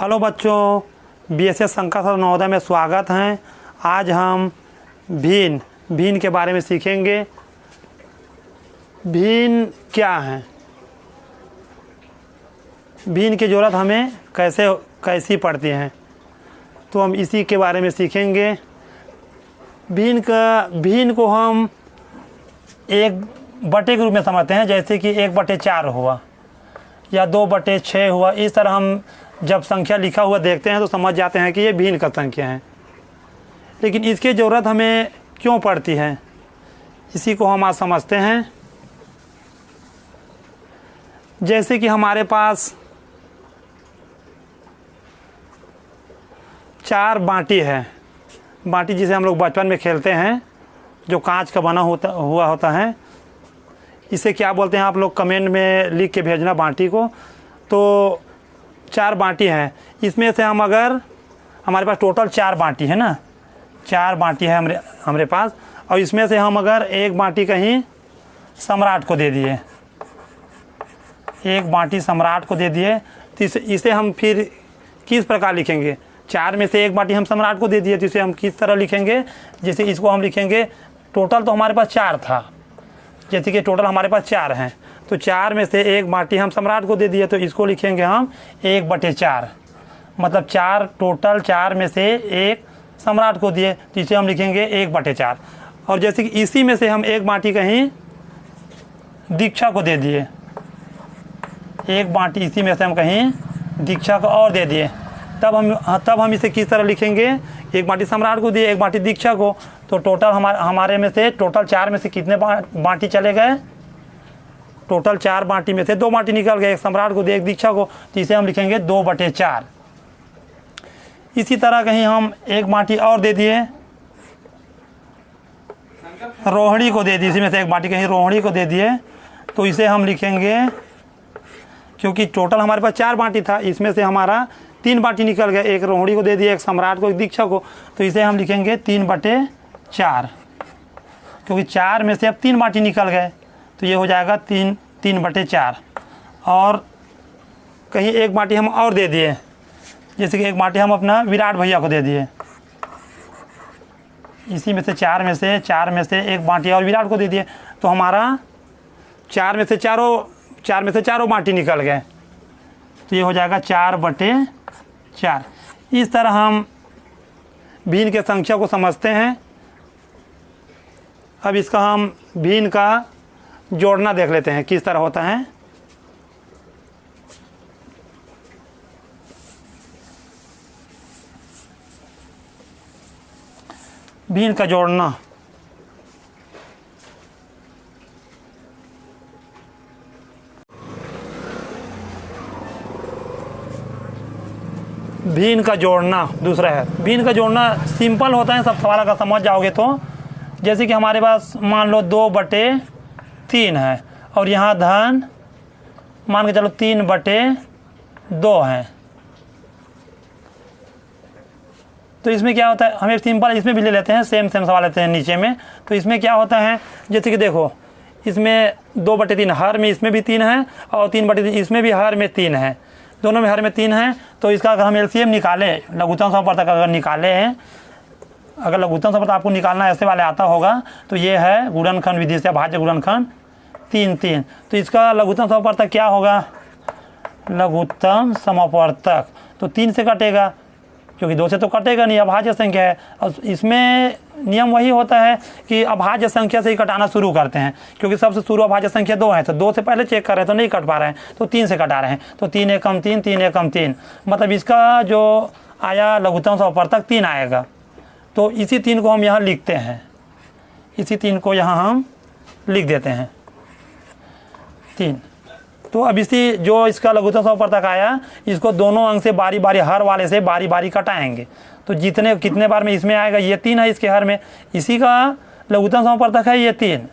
Hello बच्चों, BSS Shankar sir Navodaya में स्वागत है। आज हम भिन्न के बारे में सीखेंगे। भिन्न क्या है, भिन्न की ज़रूरत हमें कैसी पड़ती है, तो हम इसी के बारे में सीखेंगे। भिन्न को हम एक बटे के रूप में समझते हैं, जैसे कि 1/4 हुआ या 2/6 हुआ। इस तरह हम जब संख्या लिखा हुआ देखते हैं तो समझ जाते हैं कि ये भिन्न का संख्या है। लेकिन इसकी ज़रूरत हमें क्यों पड़ती है, इसी को हम आज समझते हैं। जैसे कि हमारे पास 4 बाटी है। बाटी जिसे हम लोग बचपन में खेलते हैं, जो कांच का बना हुआ होता है। इसे क्या बोलते हैं आप लोग कमेंट में लिख के भेजना बाटी को। तो 4 बाटी हैं, इसमें से हम अगर हमारे पास टोटल 4 बाटी है ना, 4 बाटी है हमारे पास, और इसमें से हम अगर एक बाटी कहीं सम्राट को दे दिए, एक बाटी सम्राट को दे दिए, तो इसे हम फिर किस प्रकार लिखेंगे। 4 में से एक बाटी हम सम्राट को दे दिए, तो इसे हम किस तरह लिखेंगे। जैसे इसको हम लिखेंगे, टोटल तो हमारे पास 4 था, जैसे कि टोटल हमारे पास 4 हैं, तो 4 में से एक बाटी हम सम्राट को दे दिए, तो इसको लिखेंगे हम 1/4। मतलब 4 टोटल, 4 में से एक सम्राट को दिए, तो इसे हम लिखेंगे 1/4। और जैसे कि इसी में से हम एक बाटी कहीं दीक्षा को दे दिए, एक बाटी इसी में से हम कहीं दीक्षा को और दे दिए, तब हम इसे किस तरह लिखेंगे। एक बाटी सम्राट को दिए, एक बाटी दीक्षा को, तो टोटल हमारे में से टोटल 4 में से कितने बाटी चले गए। टोटल 4 बाटी में से 2 बाटी निकल गए, एक सम्राट को दिए, एक दीक्षा को, तो इसे हम लिखेंगे 2/4। इसी तरह कहीं हम एक बाटी और दे दिए, रोहिणी को दे दी, इसी में से एक बाटी कहीं रोहिणी को दे दिए, तो इसे हम लिखेंगे, क्योंकि टोटल हमारे पास 4 बाटी था, इसमें से हमारा 3 बाटी निकल गए, एक रोहिणी को दे दिए, एक सम्राट को, एक दीक्षा को, तो इसे हम लिखेंगे 3/4। क्योंकि 4 में से अब 3 बाटी निकल गए, तो ये हो जाएगा 3/4। और कहीं एक बाटी हम और दे दिए, जैसे कि एक बाटी हम अपना विराट भैया को दे दिए, इसी में से 4 में से एक बाटी और विराट को दे दिए, तो हमारा 4 में से चारों बाटी निकल गए, तो ये हो जाएगा 4/4। इस तरह हम भिन्न के संख्या को समझते हैं। अब इसका हम भिन्न का जोड़ना देख लेते हैं किस तरह होता है। भिन्न का जोड़ना, भिन्न का जोड़ना दूसरा है। भिन्न का जोड़ना सिंपल होता है, सब सवाल का समझ जाओगे तो। जैसे कि हमारे पास मान लो 2/3 है, और यहाँ धन मान के चलो 3/2 है। तो इसमें क्या होता है, हम एक सिंपल इसमें भी ले लेते हैं, सेम सवाल लेते हैं नीचे में। तो इसमें क्या होता है, जैसे कि देखो, इसमें 2/3 हर में इसमें भी 3 है, और 3/3 इसमें भी हर में 3 है, दोनों में हर में 3 है। तो इसका अगर हम एलसीएम निकालें, लघुत्तम समवर्तक अगर निकाले हैं, अगर लघुत्तम समवर्तक आपको निकालना ऐसे वाले आता होगा, तो ये है गुणनखंड विधि से भाज्य गुणनखंड 3 तो इसका लघुत्तम समवर्तक क्या होगा, लघुत्तम समवर्तक तो 3 से कटेगा, क्योंकि 2 से तो कटेगा नहीं, अभाज्य संख्या है। और इसमें नियम वही होता है कि अभाज्य संख्या से ही कटाना शुरू करते हैं, क्योंकि सबसे शुरू अभाज्य संख्या 2 है, तो 2 से पहले चेक कर रहे हैं तो नहीं कट पा रहे हैं, तो 3 से कटा रहे हैं। तो 3 एकम 3, 3 एकम 3, मतलब इसका जो आया लघुत्तम समवर्तक 3 आएगा। तो इसी 3 को हम यहाँ लिखते हैं, इसी 3 को यहाँ हम लिख देते हैं 3। तो अब इसी जो इसका लघुत्तम समवर्तक आया, इसको दोनों अंक से बारी बारी, हर वाले से बारी बारी कटाएंगे। तो कितने बार में इसमें आएगा, ये 3 है इसके हर में, इसी का लघुत्तम समवर्तक है ये 3।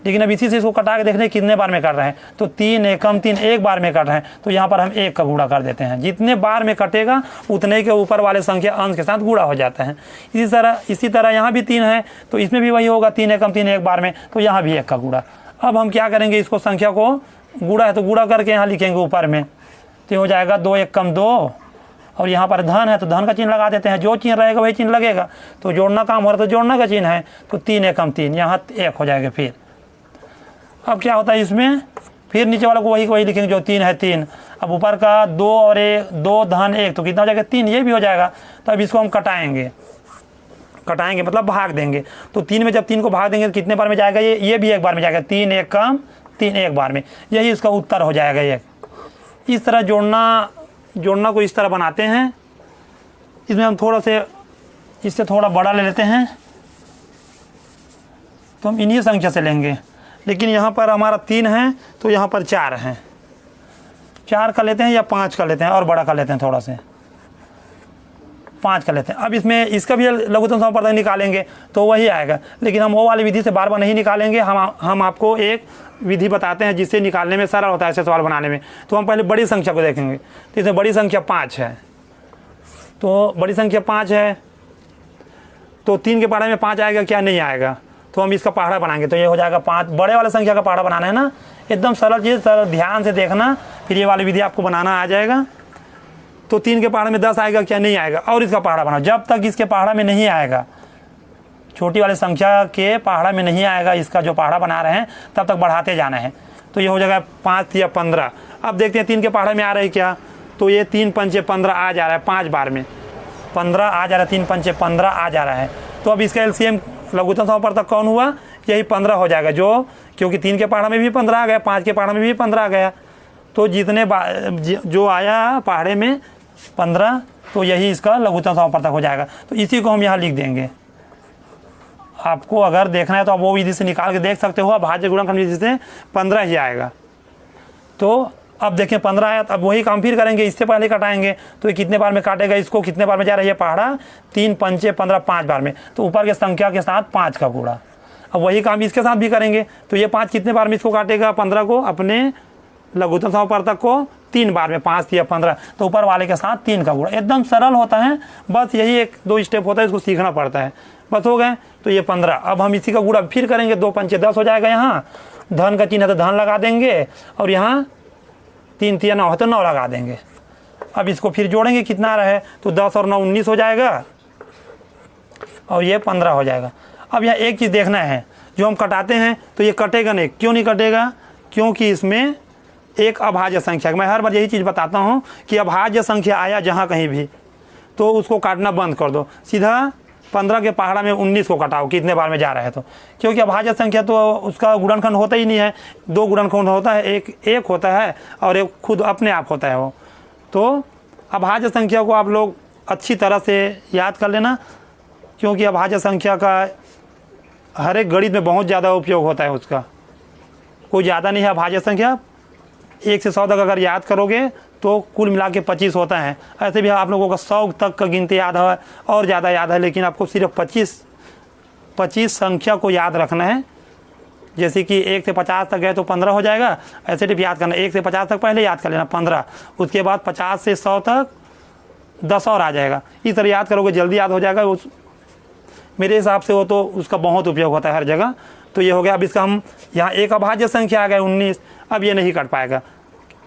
लेकिन अब इसी से इसको कटा के देखने कितने बार में कर रहे हैं, तो 3 एकम 3 एक बार में कट रहे हैं, तो यहाँ पर हम 1 का गुणा कर देते हैं। जितने बार में कटेगा उतने के ऊपर वाले संख्या अंश के साथ गुणा हो जाता है। इसी तरह यहाँ भी 3 है, तो इसमें भी वही होगा, 3 एकम 3 एक बार में, तो यहाँ भी 1 का गुणा। अब हम क्या करेंगे, इसको संख्या को गुणा है तो गुणा करके यहाँ लिखेंगे ऊपर में, तो हो जाएगा 2 एकम 2 और यहाँ पर धन है तो धन का चिन्ह लगा देते हैं, जो चिन्ह रहेगा वही चिन्ह लगेगा। तो जोड़ना काम हो रहा है तो जोड़ना का चिन्ह है, तो 3 एकम 3, यहाँ 1 हो जाएगा। फिर अब क्या होता है इसमें, फिर नीचे वाला को वही लिखेंगे जो 3 है 3। अब ऊपर का 2 और 1, 2 धन 1 तो कितना हो जाएगा 3, ये भी हो जाएगा। तो अब इसको हम कटाएंगे मतलब भाग देंगे। तो 3 में जब 3 को भाग देंगे तो कितने बार में जाएगा, ये भी एक बार में जाएगा, 3 एकम 3 एक बार में, यही इसका उत्तर हो जाएगा। ये इस तरह जोड़ना को इस तरह बनाते हैं। इसमें हम थोड़ा से इससे थोड़ा बड़ा ले लेते हैं, तो हम इन्हीं संख्या से लेंगे। लेकिन यहाँ पर हमारा 3 है तो यहाँ पर 4 हैं, 4 का लेते हैं या 5 का लेते हैं, और बड़ा का लेते हैं, थोड़ा से 5 का लेते हैं। अब इसमें इसका भी लघुत्तम समापवर्तक निकालेंगे तो वही आएगा, लेकिन हम वो वाली विधि से बार बार नहीं निकालेंगे। हम आपको एक विधि बताते हैं जिससे निकालने में सरल होता है ऐसे सवाल बनाने में। तो हम पहले बड़ी संख्या को देखेंगे। तो इसमें बड़ी संख्या 5 है, तो बड़ी संख्या 5 है तो 3 के पहाड़े में 5 आएगा क्या, नहीं आएगा। तो हम इसका पहाड़ा बनाएंगे तो ये हो जाएगा 5। बड़े वाले संख्या का पहाड़ा बनाना है ना, एकदम सरल चीज़, सरल ध्यान से देखना, फिर ये वाली विधि आपको बनाना आ जाएगा। तो 3 के पहाड़े में 10 आएगा क्या, नहीं आएगा, और इसका पहाड़ा बनाओ। जब तक इसके पहाड़ा में नहीं आएगा, छोटी वाली संख्या के पहाड़ा में नहीं आएगा इसका जो पहाड़ा बना रहे हैं, तब तक बढ़ाते जाना है। तो ये हो जाएगा 5 या 15। अब देखते हैं 3 के पहाड़े में आ रहा है क्या, तो ये 3 पंचे 15 आ जा रहा है, 5 बार में 15 आ जा रहा है, 3 पंचे 15 आ जा रहा है। तो अब इसका एलसीएम लघुत्तम समापवर्तक कौन हुआ, यही 15 हो जाएगा, जो क्योंकि 3 के पहाड़ा में भी 15 आ गया, 5 के पहाड़ा में भी 15 आ गया, तो जितने जो आया पहाड़े में 15, तो यही इसका लघुत्तम समापवर्तक हो जाएगा। तो इसी को हम यहाँ लिख देंगे। आपको अगर देखना है तो आप वो विधि से निकाल के देख सकते हो। अब भाज्य गुणनखंड विधि से 15 ही आएगा। तो अब देखें 15 आया, अब वही काम फिर करेंगे, इससे पहले कटाएंगे। तो ये कितने बार में काटेगा, इसको कितने बार में जा रहा है ये पहाड़ा, 3 पंचे 15, 5 बार में। तो ऊपर के संख्या के साथ 5 का गुणा। अब वही काम इसके साथ भी करेंगे। तो ये 5 कितने बार में इसको काटेगा, 15 को, अपने लघुत्तम समापवर्तक को 3 बार में, 5 या 15। तो ऊपर वाले के साथ 3 का गुणा। एकदम सरल होता है, बस यही 1-2 स्टेप होता है, इसको सीखना पड़ता है, बस हो गए। तो ये 15। अब हम इसी का गुणा फिर करेंगे, 2 पंचे 10 हो जाएगा। यहाँ धन का चिन्ह है तो धन लगा देंगे, और यहाँ 3 3 9 है तो 9 लगा देंगे। अब इसको फिर जोड़ेंगे, कितना रहे, तो 10 और 9 19 हो जाएगा, और ये 15 हो जाएगा। अब यहाँ एक चीज़ देखना है, जो हम कटाते हैं तो ये कटेगा नहीं। क्यों नहीं कटेगा, क्योंकि इसमें एक अभाज्य संख्या, मैं हर बार यही चीज़ बताता हूँ कि अभाज्य संख्या आया जहाँ कहीं भी तो उसको काटना बंद कर दो, सीधा 15 के पहाड़ा में 19 को कटाओ, कितने बार में जा रहा है तो। क्योंकि अभाज्य संख्या तो उसका गुणनखंड होता ही नहीं है, 2 गुणनखंड होता है, एक होता है और एक खुद अपने आप होता है वो। तो अभाज्य संख्या को आप लोग अच्छी तरह से याद कर लेना, क्योंकि अभाज्य संख्या का हर एक गणित में बहुत ज़्यादा उपयोग होता है उसका। कोई ज़्यादा नहीं है अभाज्य संख्या, 1 से 100 तक अगर याद करोगे तो कुल मिला के 25 होता है। ऐसे भी आप लोगों को 100 तक का गिनती याद है और ज़्यादा याद है, लेकिन आपको सिर्फ 25 संख्या को याद रखना है। जैसे कि 1 से 50 तक गए तो 15 हो जाएगा, ऐसे टिप याद करना। 1 से 50 तक पहले याद कर लेना 15, उसके बाद 50 से 100 तक 10 और आ जाएगा। इस तरह याद करोगे जल्दी याद हो जाएगा। उस मेरे हिसाब से वो तो उसका बहुत उपयोग होता है हर जगह। तो ये हो गया। अब इसका हम यहाँ एक अभाज्य संख्या आ गया 19, अब ये नहीं कट पाएगा,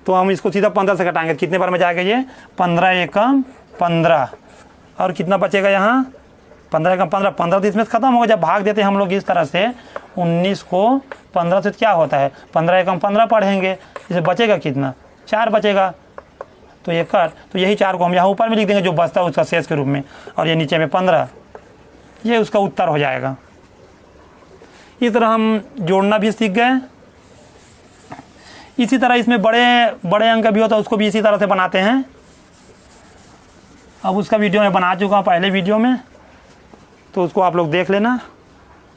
तो हम इसको सीधा 15 से घटाएंगे। कितने बार में जाएगा ये, 15 एकम 15, और कितना बचेगा यहाँ 15 एकम 15, 15 तो इसमें ख़त्म होगा। जब भाग देते हैं हम लोग इस तरह से 19 को 15 से, क्या होता है 15 एकम 15 पढ़ेंगे, इसे बचेगा कितना, 4 बचेगा। तो ये कर, तो यही 4 को हम यहाँ ऊपर में लिख देंगे जो बचता है उसका शेष के रूप में, और ये नीचे में 15, ये उसका उत्तर हो जाएगा। इस तरह हम जोड़ना भी सीख गए। इसी तरह इसमें बड़े अंक भी होता है, उसको भी इसी तरह से बनाते हैं। अब उसका वीडियो मैं बना चुका हूँ पहले वीडियो में, तो उसको आप लोग देख लेना।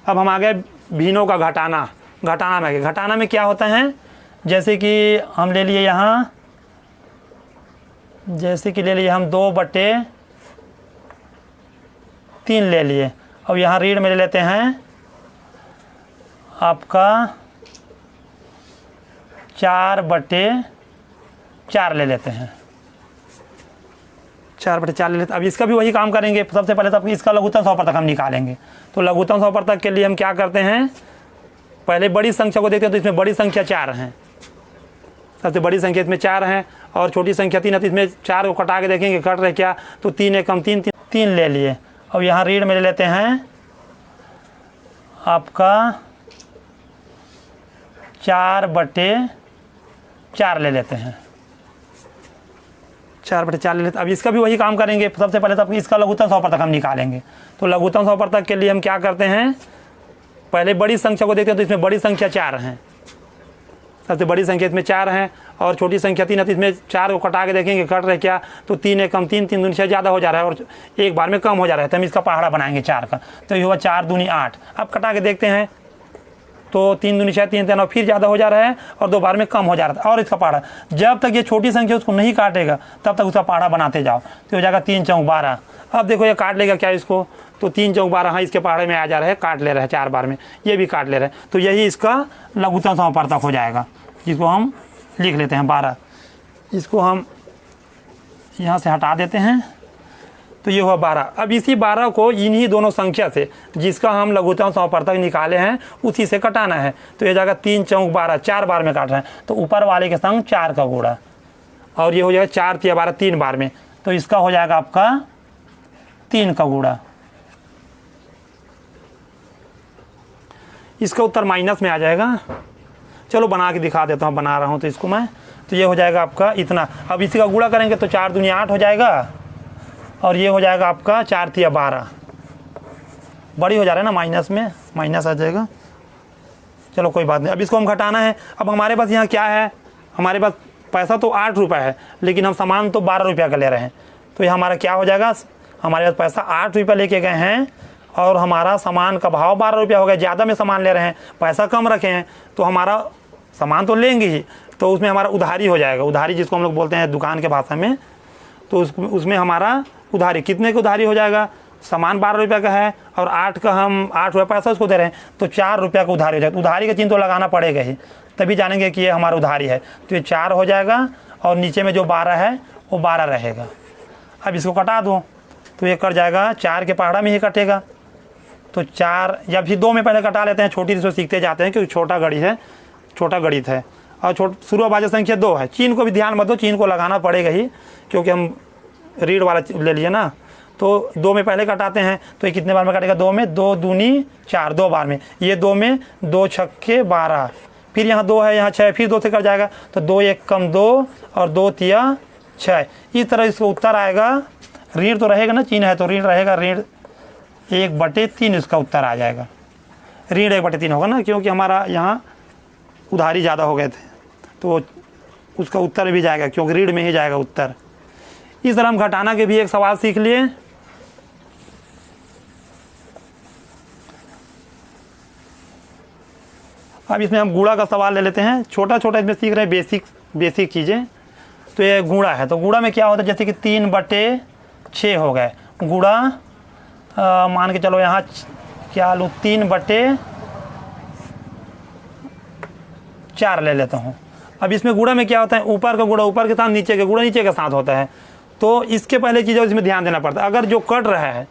अब हम आ गए भिन्नों का घटाना। घटाना में क्या होता है, जैसे कि हम ले लिए यहाँ, जैसे कि ले लिए हम 2/3 ले लिए, और यहाँ रीढ़ में ले लेते हैं आपका 4/4 ले लेते हैं, 4/4 ले लेते हैं। अब इसका भी वही काम करेंगे। सबसे पहले तो इसका लघुत्तम समापवर्तक हम निकालेंगे। तो लघुत्तम समापवर्तक के लिए हम क्या करते हैं, पहले बड़ी संख्या को देखते हैं। तो इसमें बड़ी संख्या 4 है, सबसे बड़ी संख्या इसमें 4 है और छोटी संख्या 3 है, तो इसमें 4 को कटा के देखेंगे कट रहे क्या, तो 3 एकम 3, 3 ले लिए। अब यहाँ रीढ़ में ले लेते हैं आपका 4/4 ले लेते हैं, 4/4 ले लेते। अब इसका भी वही काम करेंगे। सबसे पहले तो इसका लघुत्तम सौपरतक हम निकालेंगे। तो लघुत्तम सौपरतक के लिए हम क्या करते हैं, पहले बड़ी संख्या को देखते हैं। तो इसमें बड़ी संख्या 4 है, सबसे बड़ी संख्या इसमें 4 है और छोटी संख्या 3 है, तो इसमें 4 को कटा के देखेंगे कट रहे क्या, तो 3 एकम 3, 3 दूनी 6 ज़्यादा हो जा रहा है और एक बार में कम हो जा रहा है, तो हम इसका पहाड़ा बनाएंगे 4 का। तो ये हुआ 4 दूनी 8। अब कटा के देखते हैं तो 3 दूनी 6, 3 3 फिर ज़्यादा हो जा रहा है और 2 बार में कम हो जा रहा था। और इसका पहाड़ा जब तक ये छोटी संख्या उसको नहीं काटेगा तब तक उसका पहाड़ा बनाते जाओ, तो हो जाएगा 3 चौक 12। अब देखो ये काट लेगा क्या इसको, तो 3 चौक 12, हाँ इसके पहाड़े में आ जा रहा है, काट ले रहा है 4 बार में, ये भी काट ले रहा है। तो यही इसका लघुत्तम सौपरतक हो जाएगा, जिसको हम लिख लेते हैं 12। इसको हम यहाँ से हटा देते हैं, तो ये हुआ 12। अब इसी 12 को इन्हीं दोनों संख्या से जिसका हम लघुत्तम सौपरतक निकाले हैं उसी से कटाना है। तो ये जाएगा 3 चौक 12, 4 बार में काट रहे हैं, तो ऊपर वाले के संग 4 का गुणा, और ये हो जाएगा 4 3 12, 3 बार में, तो इसका हो जाएगा आपका 3 का गुणा। इसका उत्तर माइनस में आ जाएगा। चलो बना के दिखा देता हूँ, बना रहा हूँ तो इसको मैं, तो ये हो जाएगा आपका इतना। अब इसी का गुणा करेंगे तो 4 दूनी 8 हो जाएगा और ये हो जाएगा आपका 4 3 12, बड़ी हो जा रहा है ना, माइनस में माइनस आ जाएगा। चलो कोई बात नहीं, अब इसको हम घटाना है। अब हमारे पास यहाँ क्या है, हमारे पास पैसा तो 8 रुपये है लेकिन हम सामान तो 12 रुपये का ले रहे हैं, तो ये हमारा क्या हो जाएगा, हमारे पास पैसा 8 रुपये लेके गए हैं और हमारा सामान का भाव 12 रुपया हो गया। ज़्यादा में सामान ले रहे हैं, पैसा कम रखे हैं, तो हमारा सामान तो लेंगे ही, तो उसमें हमारा उधारी हो जाएगा। उधारी जिसको हम लोग बोलते हैं दुकान के भाषा में, तो उसमें हमारा उधारी कितने की उधारी हो जाएगा, सामान 12 रुपये का है और 8 का हम 8 रुपये पैसा उसको दे रहे हैं, तो 4 रुपये का उधारी हो जाएगा। उधारी का चिन्ह तो लगाना पड़ेगा ही, तभी जानेंगे कि ये हमारा उधारी है। तो ये 4 हो जाएगा और नीचे में जो 12 है वो 12 रहेगा। अब इसको कटा दो तो ये कट जाएगा, 4 के पहाड़ा में ही कटेगा, तो 4 या फिर 2 में पहले कटा लेते हैं, छोटी से सीखते जाते हैं क्योंकि छोटा गणित है, छोटा गणित है। और शुरुआत संख्या 2 है, चिन्ह को भी ध्यान मत दो, चिन्ह को लगाना पड़ेगा ही क्योंकि हम रीढ़ वाला ले लिए ना, तो 2 में पहले कटाते हैं, तो ये कितने बार में कटेगा, 2 में 2 दूनी 4, 2 बार में, ये 2 में 2 छक्के 12, फिर यहाँ 2 है, यहाँ 6, फिर 2 से कट जाएगा, तो 2 एकम 2 और 2 तिया 6। इस तरह इसको उत्तर आएगा। ऋण तो रहेगा ना, चिन्ह है तो ऋण रहेगा, ऋण 1/3 इसका उत्तर आ जाएगा। ऋण 1/3 होगा ना, क्योंकि हमारा यहाँ उधारी ज़्यादा हो गए थे, तो उसका उत्तर भी जाएगा क्योंकि ऋण में ही जाएगा उत्तर। इस तरह हम घटाना के भी एक सवाल सीख लिए। अब इसमें हम गुणा का सवाल ले लेते हैं, छोटा छोटा इसमें सीख रहे हैं बेसिक चीज़ें। तो ये गुणा है, तो गुणा में क्या होता है, जैसे कि 3/6 हो गए, गुणा मान के चलो यहाँ क्या लूँ, 3/4 ले लेता हूँ। अब इसमें गुणा में क्या होता है, ऊपर का गुणा ऊपर के साथ, नीचे का गुणा नीचे के साथ होता है, तो इसके पहले चीज़ इसमें ध्यान देना पड़ता है। अगर जो कट रहा है,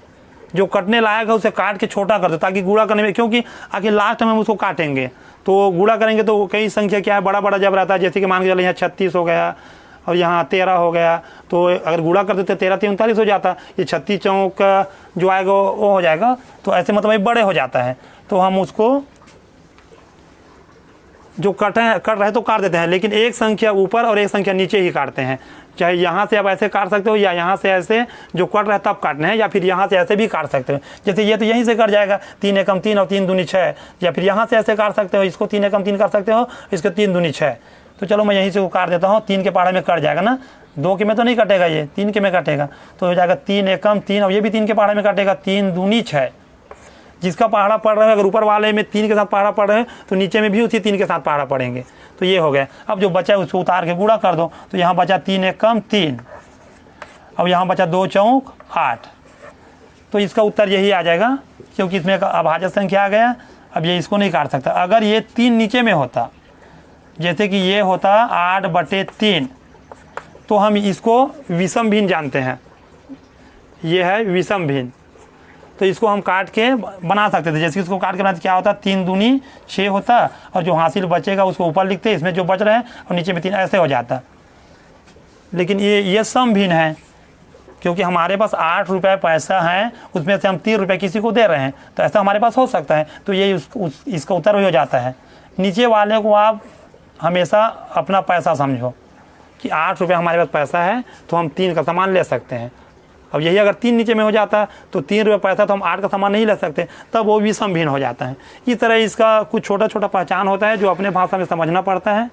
जो कटने लायक है, उसे काट के छोटा कर दो ताकि गुणा करने में, क्योंकि आखिर लास्ट में हम उसको काटेंगे तो गुणा करेंगे तो कई संख्या क्या है, बड़ा बड़ा जब रहता है, जैसे कि मान के चलो यहाँ 36 हो गया और यहाँ 13 हो गया, तो अगर गुणा कर देते 13 3 39 हो जाता, ये 36 चौक जो आएगा वो हो जाएगा, तो ऐसे मतलब ये बड़े हो जाता है, तो हम उसको जो कट रहे तो काट देते हैं, लेकिन एक संख्या ऊपर और एक संख्या नीचे ही काटते हैं। चाहे यहाँ से आप ऐसे काट सकते हो या यहाँ से ऐसे जो कट रहा है तब काटना है, या फिर यहाँ से ऐसे भी काट सकते हो। जैसे ये तो यहीं से कट जाएगा, 3 एकम 3 और 3 दूनी 6, या फिर यहाँ से ऐसे काट सकते हो, इसको 3 एकम 3 कर सकते हो, इसको 3 दूनी 6। तो चलो मैं यहीं से वो काट देता हूँ, 3 के पहाड़े में कट जाएगा ना, 2 के में तो नहीं कटेगा, ये 3 के में कटेगा, तो हो जाएगा 3 एकम 3 और ये भी 3 के पहाड़े में कटेगा, 3 दूनी 6। जिसका पहाड़ा पड़ रहा है, अगर ऊपर वाले में 3 के साथ पहाड़ा पड़ रहे हैं तो नीचे में भी उसी 3 के साथ पहाड़ा पड़ेंगे, तो ये हो गया। अब जो बचा है उसको उतार के गुणा कर दो, तो यहाँ बचा 3 एकम 3, अब यहाँ बचा 2 चौक 8, तो इसका उत्तर यही आ जाएगा क्योंकि इसमें एक अभाज्य संख्या आ गया। अब ये इसको नहीं काट सकता। अगर ये 3 नीचे में होता, जैसे कि ये होता 8/3, तो हम इसको विषम भिन्न जानते हैं, ये है विषम भिन्न। तो इसको हम काट के बना सकते थे। जैसे इसको काट के बनाते क्या होता, 3 दूनी 6 होता, और जो हासिल बचेगा उसको ऊपर लिखते, इसमें जो बच रहे हैं और नीचे में 3, ऐसे हो जाता। लेकिन ये सम भिन्न है, क्योंकि हमारे पास 8 रुपये पैसा है, उसमें से हम 3 रुपये किसी को दे रहे हैं, तो ऐसा हमारे पास हो सकता है। तो ये इसका उत्तर हो जाता है। नीचे वाले को आप हमेशा अपना पैसा समझो कि 8 रुपये हमारे पास पैसा है, तो हम 3 का सामान ले सकते हैं। अब यही अगर 3 नीचे में हो जाता तो 3 रुपये पैसा तो हम 8 का सामान नहीं ले सकते, तब वो भी सम भिन्न हो जाता है। इस तरह इसका कुछ छोटा छोटा पहचान होता है जो अपने भाषा में समझना पड़ता है।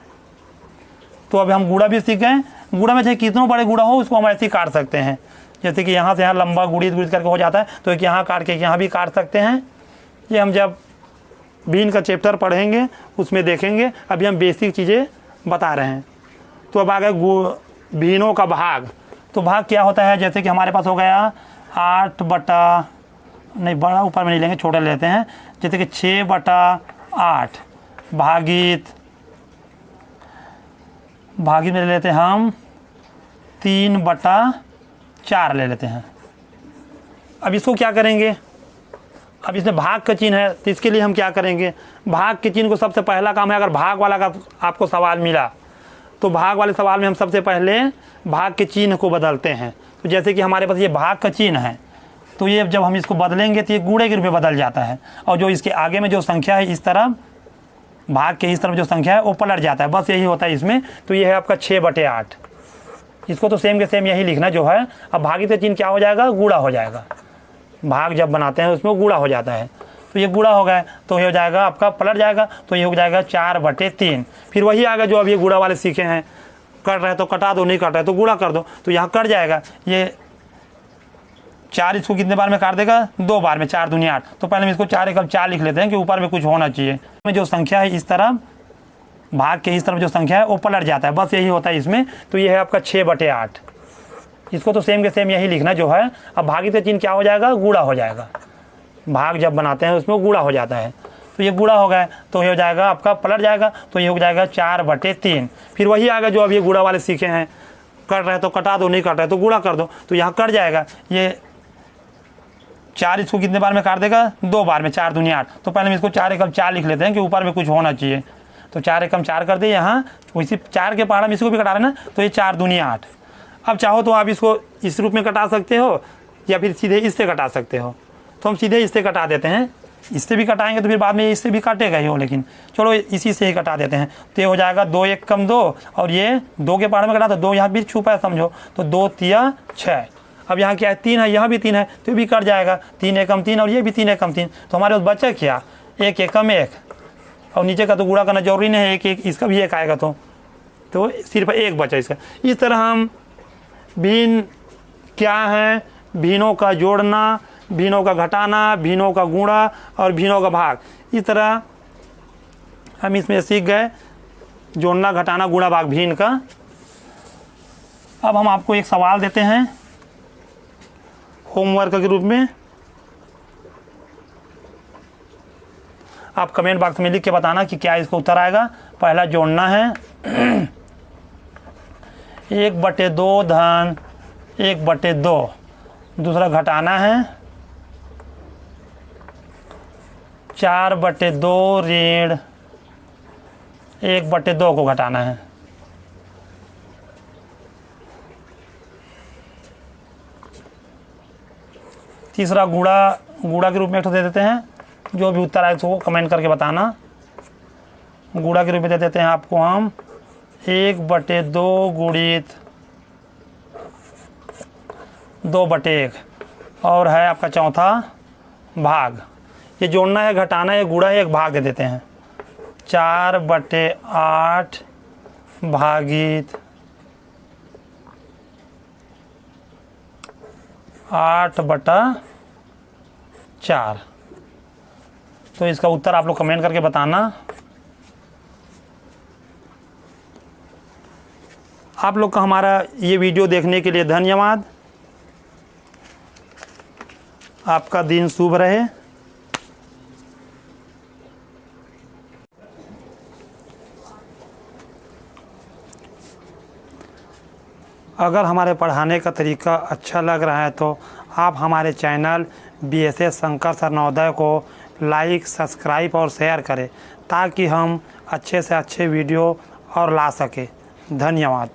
तो अब हम गुड़ा भी सीख गए। गुड़ा में चाहे कितनों बड़े गुड़ा हो उसको हम ऐसे ही काट सकते हैं। जैसे कि यहाँ से यहाँ लंबा गुड़ित करके हो जाता है, तो एक यहाँ काट के यहाँ भी काट सकते हैं। ये हम जब भिन्न का चैप्टर पढ़ेंगे उसमें देखेंगे, अभी हम बेसिक चीज़ें बता रहे हैं। तो अब आ गए भिन्नों का भाग। तो भाग क्या होता है, जैसे कि हमारे पास हो गया 8 बटा, नहीं बड़ा ऊपर में नहीं लेंगे, छोटा लेते हैं। जैसे कि 6 बटा 8 भागित में ले लेते हैं हम 3 बटा 4 ले लेते हैं। अब इसको क्या करेंगे, अब इसमें भाग का चिन्ह है, तो इसके लिए हम क्या करेंगे, भाग के चिन्ह को सबसे पहला काम है, अगर भाग वाला का आपको सवाल मिला तो भाग वाले सवाल में हम सबसे पहले भाग के चिन्ह को बदलते हैं। तो जैसे कि हमारे पास ये भाग का चिन्ह है, तो ये जब हम इसको बदलेंगे तो ये गुणे के रूप में बदल जाता है, और जो इसके आगे में जो संख्या है इस तरफ, भाग के इस तरफ जो संख्या है वो पलट जाता है। बस यही होता है इसमें। तो ये है आपका 6 बटे 8। इसको तो सेम के सेम यही लिखना जो है। अब भागित का चिन्ह क्या हो जाएगा, गुणा हो जाएगा। भाग जब बनाते हैं उसमें गुणा हो जाता है, तो ये गुणा हो गया, तो ये हो जाएगा आपका पलट जाएगा, तो ये हो जाएगा 4 बटे 3। फिर वही आ गया जो अब ये गुणा वाले सीखे हैं, कट रहे तो कटा दो, नहीं कट रहे तो गुणा कर दो, तो यहाँ कट जाएगा। ये 4 इसको कितने बार में काट देगा, 2 बार में, 4 दूनी 8। तो पहले हम इसको 4 एकम 4 लिख लेते हैं कि ऊपर में कुछ होना चाहिए। में जो संख्या है इस तरफ, भाग के इस तरफ जो संख्या है वो पलट जाता है। बस यही होता है इसमें। तो ये है आपका 6 बटे 8। इसको तो सेम के सेम यही लिखना जो है। अब भागित का चिन्ह क्या हो जाएगा, गुणा हो जाएगा। भाग जब बनाते हैं उसमें गुणा हो जाता है, तो ये गुणा हो गया, तो ये हो जाएगा आपका पलट जाएगा, तो ये हो जाएगा 4 बटे 3। फिर वही आ गया जो अब ये गुणा वाले सीखे हैं, कट रहे तो कटा दो, नहीं कट रहे तो गुणा कर दो, तो यहाँ कट जाएगा। ये 4 इसको कितने बार में काट देगा, 2 बार में, 4 दूनी 8। तो पहले हम इसको 4 एकम 4 लिख लेते हैं कि ऊपर में कुछ होना चाहिए। तो 4 एकम 4 कर दे यहाँ, वैसे 4 के पहाड़ में इसको भी कटा रहे ना, तो ये 4 दूनी 8। अब चाहो तो आप इसको इस रूप में कटा सकते हो, या फिर सीधे इससे कटा सकते हो। तो हम सीधे इससे कटा देते हैं। इससे भी कटाएंगे तो फिर बाद में इससे भी काटेगा ही हो, लेकिन चलो इसी से ही कटा देते हैं। तो ये हो जाएगा 2 एकम 2, और ये 2 के पहाड़ में कटा, तो 2 यहाँ भी छुपा है समझो, तो 2 तिया 6। अब यहाँ क्या है, 3 है, यहाँ भी 3 है, तो ये भी कट जाएगा। 3 एकम 3 और ये भी 3 एकम 3। तो हमारे पास बचा क्या, 1 एकम 1, और नीचे का तो गुणा करना जरूरी नहीं है, 1 इसका भी 1 आएगा, तो सिर्फ 1 बचा इसका। इस तरह हम भिन्न क्या है, भिन्नों का जोड़ना, भिन्नों का घटाना, भिन्नों का गुणा और भिन्नों का भाग, इस तरह हम इसमें सीख गए जोड़ना, घटाना, गुणा, भाग भिन्न का। अब हम आपको एक सवाल देते हैं होमवर्क के रूप में। आप कमेंट बॉक्स में लिख के बताना कि क्या इसको उत्तर आएगा। पहला जोड़ना है 1/2 धन 1/2। दूसरा घटाना है 4/2 ऋण 1/2 को घटाना है। तीसरा गुणा के रूप में एक दे देते हैं। जो भी उत्तर आए उसको कमेंट करके बताना। गुणा के रूप में दे देते हैं आपको हम 1/2 गुणित 2/1, और है आपका चौथा भाग। ये जोड़ना है, घटाना है, गुणा है, एक भाग दे देते हैं 4/8 भागित 8/4। तो इसका उत्तर आप लोग कमेंट करके बताना। आप लोग का हमारा ये वीडियो देखने के लिए धन्यवाद। आपका दिन शुभ रहे। अगर हमारे पढ़ाने का तरीका अच्छा लग रहा है तो आप हमारे channel BSS Shankar sir Navodaya को लाइक, सब्सक्राइब और शेयर करें ताकि हम अच्छे से अच्छे वीडियो और ला सकें। धन्यवाद।